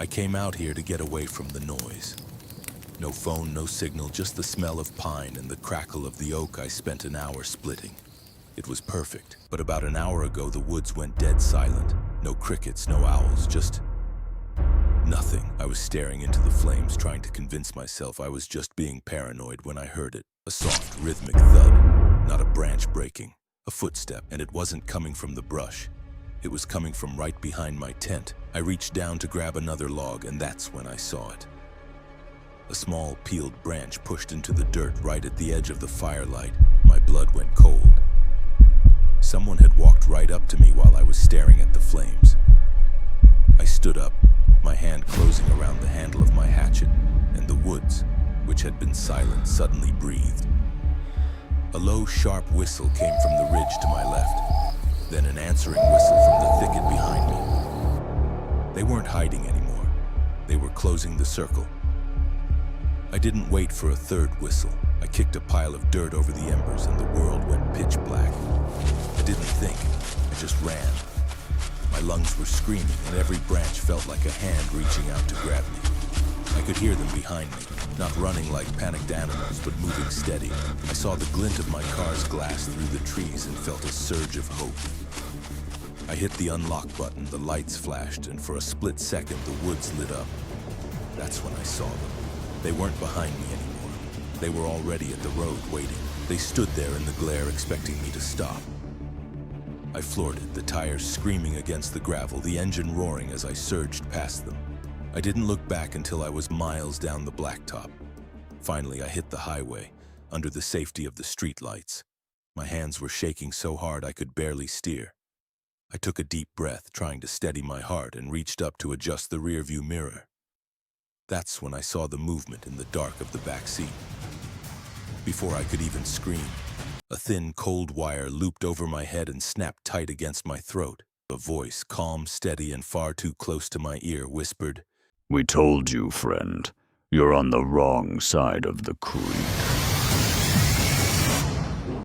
I came out here to get away from the noise. No phone, no signal, just the smell of pine and the crackle of the oak I spent an hour splitting. It was perfect, but about an hour ago the woods went dead silent. No crickets, no owls, just nothing. I was staring into the flames, trying to convince myself I was just being paranoid when I heard it. A soft, rhythmic thud, not a branch breaking, a footstep, and it wasn't coming from the brush. It was coming from right behind my tent. I reached down to grab another log, and that's when I saw it. A small, peeled branch pushed into the dirt right at the edge of the firelight. My blood went cold. Someone had walked right up to me while I was staring at the flames. I stood up, my hand closing around the handle of my hatchet, and the woods, which had been silent, suddenly breathed. A low, sharp whistle came from the ridge to my left, then an answering whistle from the thicket behind me. They weren't hiding anymore. They were closing the circle. I didn't wait for a third whistle. I kicked a pile of dirt over the embers and the world went pitch black. I didn't think, I just ran. My lungs were screaming and every branch felt like a hand reaching out to grab me. I could hear them behind me, not running like panicked animals, but moving steady. I saw the glint of my car's glass through the trees and felt a surge of hope. I hit the unlock button, the lights flashed, and for a split second the woods lit up. That's when I saw them. They weren't behind me anymore. They were already at the road waiting. They stood there in the glare expecting me to stop. I floored it, the tires screaming against the gravel, the engine roaring as I surged past them. I didn't look back until I was miles down the blacktop. Finally, I hit the highway, under the safety of the streetlights. My hands were shaking so hard I could barely steer. I took a deep breath, trying to steady my heart, and reached up to adjust the rearview mirror. That's when I saw the movement in the dark of the back seat. Before I could even scream, a thin, cold wire looped over my head and snapped tight against my throat. A voice, calm, steady, and far too close to my ear, whispered, "We told you, friend. You're on the wrong side of the creek."